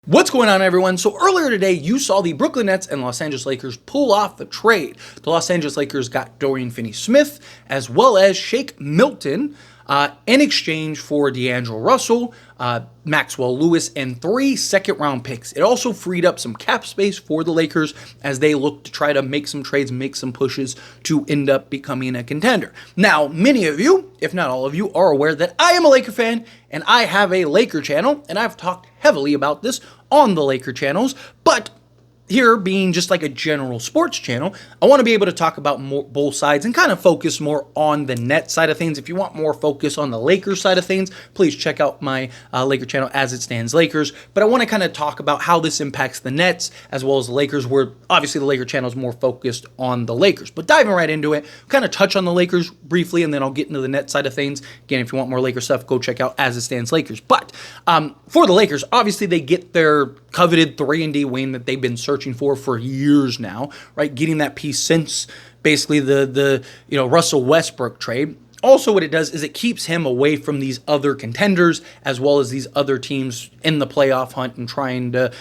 What's going on, everyone? So earlier today, you saw the Brooklyn Nets and Los Angeles Lakers pull off the trade. The Los Angeles Lakers got Dorian Finney-Smith as well as Shake Milton in exchange for D'Angelo Russell, Maxwell Lewis, and 3 second-round picks. It also freed up some cap space for the Lakers as they look to try to make some trades, make some pushes to end up becoming a contender. Now, many of you, if not all of you, are aware that I am a Laker fan and I have a Laker channel, and I've talked heavily about this on the Laker channels, but here being just like a general sports channel, I want to be able to talk about both sides and kind of focus more on the net side of things. If you want more focus on the Lakers side of things, please check out my Laker channel, As It Stands Lakers. But I want to kind of talk about how this impacts the Nets as well as the Lakers, where obviously the Laker channel is more focused on the Lakers. But diving right into it, kind of touch on the Lakers briefly, and then I'll get into the net side of things. Again, if you want more Laker stuff, go check out As It Stands Lakers. But for the Lakers, obviously they get their coveted 3-and-D wing that they've been searching for years now, right? Getting that piece since basically the Russell Westbrook trade. Also, what it does is it keeps him away from these other contenders as well as these other teams in the playoff hunt and trying to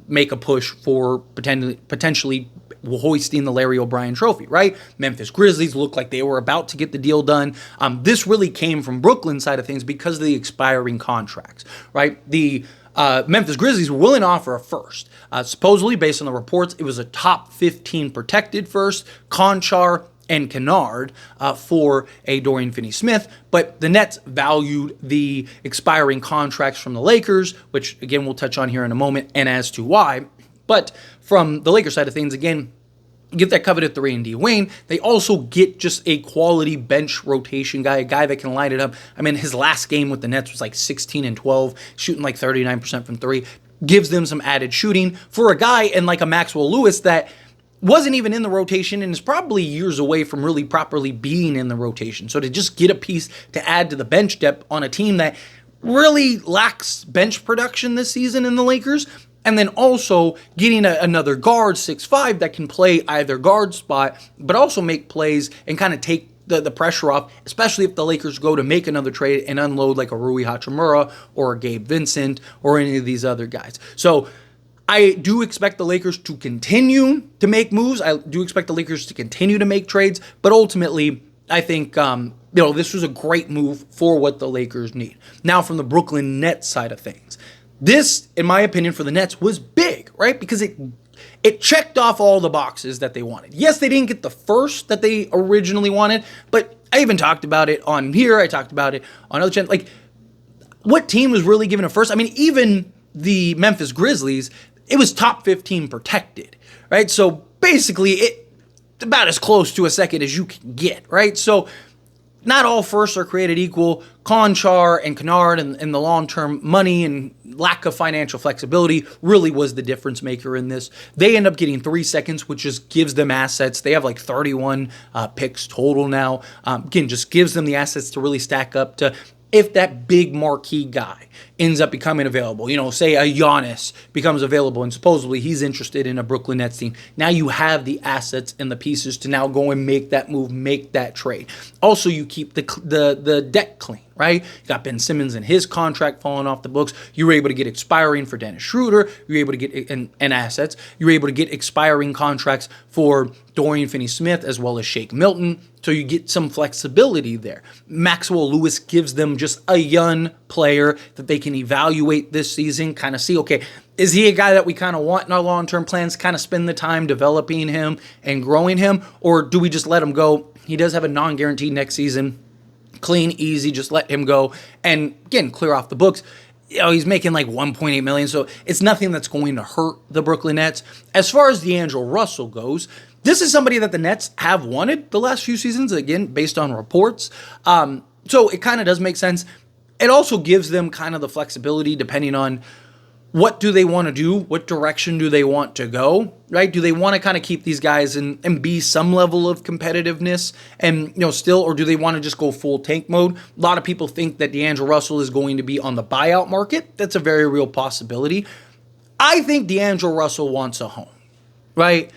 make a push for potentially hoisting the Larry O'Brien trophy, right? Memphis Grizzlies looked like they were about to get the deal done. This really came from Brooklyn side of things because of the expiring contracts, right? The Memphis Grizzlies were willing to offer a first. Supposedly, based on the reports, it was a top 15 protected first, Conchar and Kennard for a Dorian Finney-Smith, but the Nets valued the expiring contracts from the Lakers, which again we'll touch on here in a moment, and as to why. But from the Lakers side of things, again, get that coveted 3-and-D wing. They also get just a quality bench rotation guy, a guy that can light it up. I mean, his last game with the Nets was like 16-12, shooting like 39% from three. Gives them some added shooting for a guy and like a Maxwell Lewis that wasn't even in the rotation and is probably years away from really properly being in the rotation. So to just get a piece to add to the bench depth on a team that really lacks bench production this season in the Lakers, and then also getting another guard, 6'5", that can play either guard spot, but also make plays and kind of take the pressure off, especially if the Lakers go to make another trade and unload like a Rui Hachimura or a Gabe Vincent or any of these other guys. So I do expect the Lakers to continue to make moves. I do expect the Lakers to continue to make trades, but ultimately I think this was a great move for what the Lakers need. Now from the Brooklyn Nets side of things, this, in my opinion, for the Nets was big, right? Because it checked off all the boxes that they wanted. Yes, they didn't get the first that they originally wanted, but I even talked about it on here. I talked about it on other channels. Like, what team was really given a first? I mean, even the Memphis Grizzlies, it was top 15 protected, right? So basically, it's about as close to a second as you can get, right? So not all firsts are created equal. Conchar and Kennard and the long-term money and lack of financial flexibility really was the difference maker in this. They end up getting 3 seconds, which just gives them assets. They have like 31 picks total now. Again, just gives them the assets to really stack up to if that big marquee guy ends up becoming available, say a Giannis becomes available and supposedly he's interested in a Brooklyn Nets team. Now you have the assets and the pieces to now go and make that move, make that trade. Also, you keep the debt clean, right? You got Ben Simmons and his contract falling off the books. You were able to get expiring for Dennis Schroeder. You were able to get and assets. You were able to get expiring contracts for Dorian Finney-Smith as well as Shake Milton. So you get some flexibility there. Maxwell Lewis gives them just a young player that they can evaluate this season, kind of see, okay, is he a guy that we kind of want in our long-term plans, kind of spend the time developing him and growing him, or do we just let him go? He does have a non-guaranteed next season. Clean, easy, just let him go. And again, clear off the books. He's making like $1.8 million, so it's nothing that's going to hurt the Brooklyn Nets. As far as D'Angelo Russell goes, this is somebody that the Nets have wanted the last few seasons, again, based on reports. So it kind of does make sense. It also gives them kind of the flexibility depending on what do they want to do, what direction do they want to go, right? Do they want to kind of keep these guys and be some level of competitiveness and, still, or do they want to just go full tank mode? A lot of people think that D'Angelo Russell is going to be on the buyout market. That's a very real possibility. I think D'Angelo Russell wants a home, right?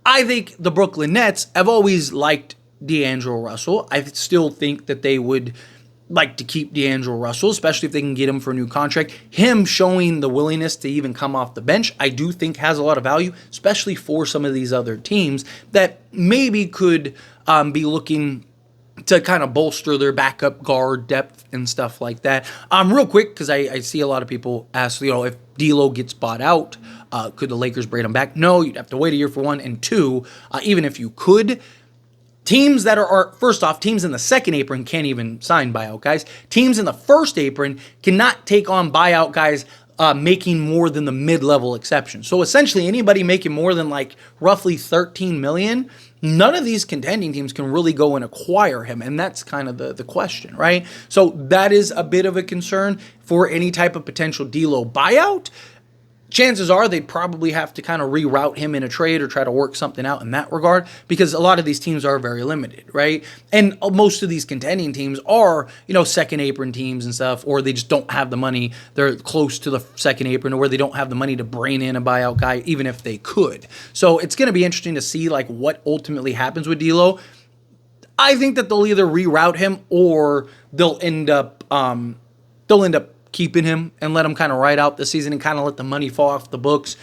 I think the Brooklyn Nets have always liked D'Angelo Russell. I still think that they would like to keep D'Angelo Russell, especially if they can get him for a new contract. Him showing the willingness to even come off the bench, I do think has a lot of value, especially for some of these other teams that maybe could be looking to kind of bolster their backup guard depth and stuff like that. Real quick, because I see a lot of people ask, if D'Lo gets bought out, could the Lakers bring him back? No, you'd have to wait a year for one. And two, even if you could, teams that are, first off, teams in the second apron can't even sign buyout guys. Teams in the first apron cannot take on buyout guys making more than the mid-level exception. So essentially anybody making more than like roughly $13 million, none of these contending teams can really go and acquire him. And that's kind of the question, right? So that is a bit of a concern for any type of potential D'Lo buyout. Chances are they'd probably have to kind of reroute him in a trade or try to work something out in that regard, because a lot of these teams are very limited, right? And most of these contending teams are, second apron teams and stuff, or they just don't have the money. They're close to the second apron, or where they don't have the money to bring in a buyout guy, even if they could. So it's going to be interesting to see like what ultimately happens with D'Lo. I think that they'll either reroute him or they'll end up keeping him and let him kind of ride out the season and kind of let the money fall off the books,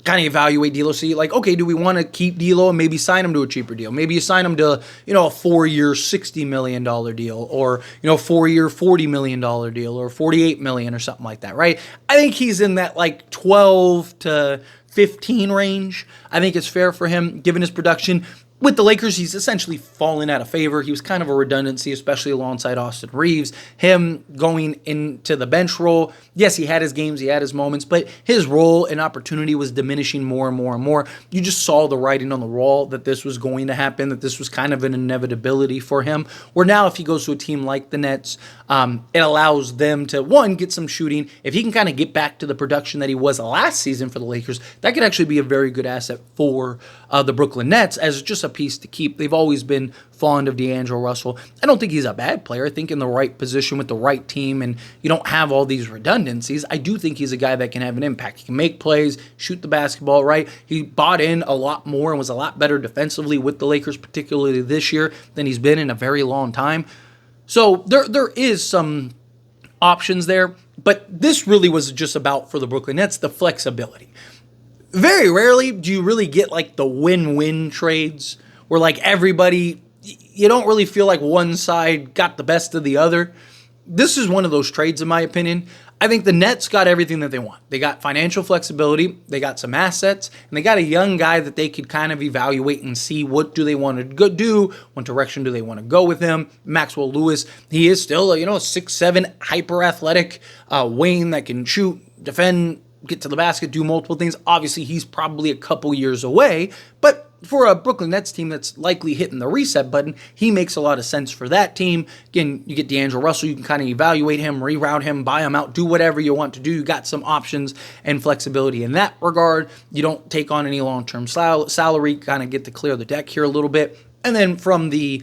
kind of evaluate D'Lo, see like, okay, do we want to keep D'Lo and maybe sign him to a cheaper deal? Maybe you sign him to, a 4-year, $60 million deal, or, 4-year, $40 million deal, or $48 million or something like that, right? I think he's in that like 12 to 15 range. I think it's fair for him given his production. With the Lakers, he's essentially fallen out of favor. He was kind of a redundancy, especially alongside Austin Reeves. Him going into the bench role, yes, he had his games, he had his moments, but his role and opportunity was diminishing more and more and more. You just saw the writing on the wall that this was going to happen, that this was kind of an inevitability for him. Where now if he goes to a team like the Nets, it allows them to, one, get some shooting. If he can kind of get back to the production that he was last season for the Lakers, that could actually be a very good asset for the Brooklyn Nets as just a piece to keep. They've always been fond of D'Angelo Russell. I don't think he's a bad player. I think in the right position with the right team and you don't have all these redundancies, I do think he's a guy that can have an impact. He can make plays, shoot the basketball, right? He bought in a lot more and was a lot better defensively with the Lakers, particularly this year, than he's been in a very long time. So there is some options there, but this really was just about, for the Brooklyn Nets, the flexibility. Very rarely do you really get like the win-win trades where like everybody, you don't really feel like one side got the best of the other. This is one of those trades, in my opinion. I think the Nets got everything that they want. They got financial flexibility, they got some assets, and they got a young guy that they could kind of evaluate and see what do they want to do, what direction do they want to go with him. Maxwell Lewis, he is still a 6'7", hyper-athletic wing that can shoot, defend, get to the basket, do multiple things. Obviously, he's probably a couple years away, but for a Brooklyn Nets team that's likely hitting the reset button, he makes a lot of sense for that team. Again, you get D'Angelo Russell, you can kind of evaluate him, reroute him, buy him out, do whatever you want to do. You got some options and flexibility in that regard. You don't take on any long-term salary, kind of get to clear the deck here a little bit. And then from the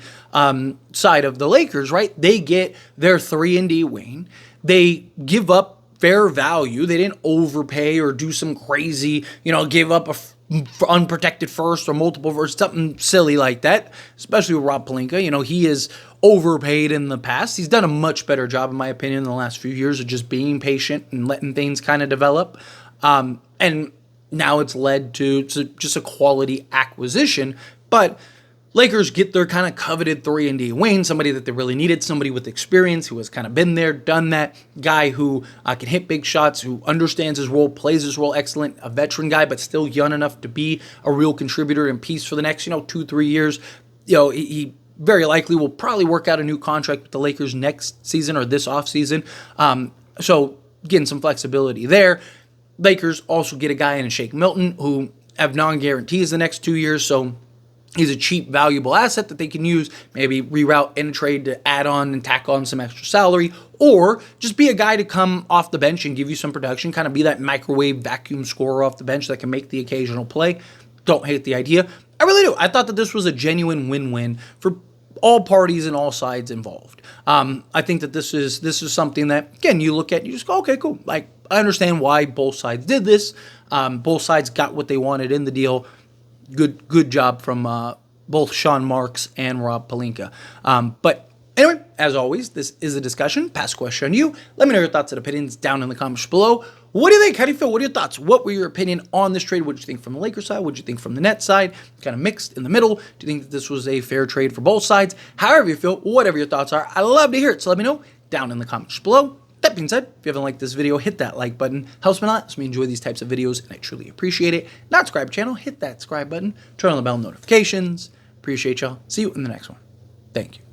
side of the Lakers, right, they get their 3-and-D wing. They give up fair value. They didn't overpay or do some crazy, give up a unprotected first or multiple first, something silly like that, especially with Rob Pelinka. He is overpaid in the past. He's done a much better job, in my opinion, in the last few years of just being patient and letting things kind of develop. And now it's led to just a quality acquisition. But Lakers get their kind of coveted 3-and-D wing, somebody that they really needed, somebody with experience who has kind of been there, done that, guy who can hit big shots, who understands his role, plays his role excellent, a veteran guy, but still young enough to be a real contributor and piece for the next, 2-3 years. He very likely will probably work out a new contract with the Lakers next season or this offseason. So getting some flexibility there. Lakers also get a guy in Shake Milton who have non-guarantees the next 2 years, so he's a cheap, valuable asset that they can use, maybe reroute in a trade to add on and tack on some extra salary, or just be a guy to come off the bench and give you some production, kind of be that microwave vacuum scorer off the bench that can make the occasional play. Don't hate the idea. I really do. I thought that this was a genuine win-win for all parties and all sides involved. I think that this is something that, again, you look at, you just go, okay, cool. Like, I understand why both sides did this. Both sides got what they wanted in the deal. Good job from both Sean Marks and Rob Pelinka. But Anyway, as always, this is a discussion. Pass the question on you. Let me know your thoughts and opinions down in the comments below. What do you think? How do you feel? What are your thoughts? What were your opinion on this trade? What did you think from the Lakers side? What did you think from the Nets side? Kind of mixed in the middle. Do you think that this was a fair trade for both sides? However you feel, whatever your thoughts are, I love to hear it. So let me know down in the comments below. That being said, if you haven't liked this video, hit that like button. Helps me a lot. Helps me enjoy these types of videos, and I truly appreciate it. Not subscribe to the channel, hit that subscribe button. Turn on the bell notifications. Appreciate y'all. See you in the next one. Thank you.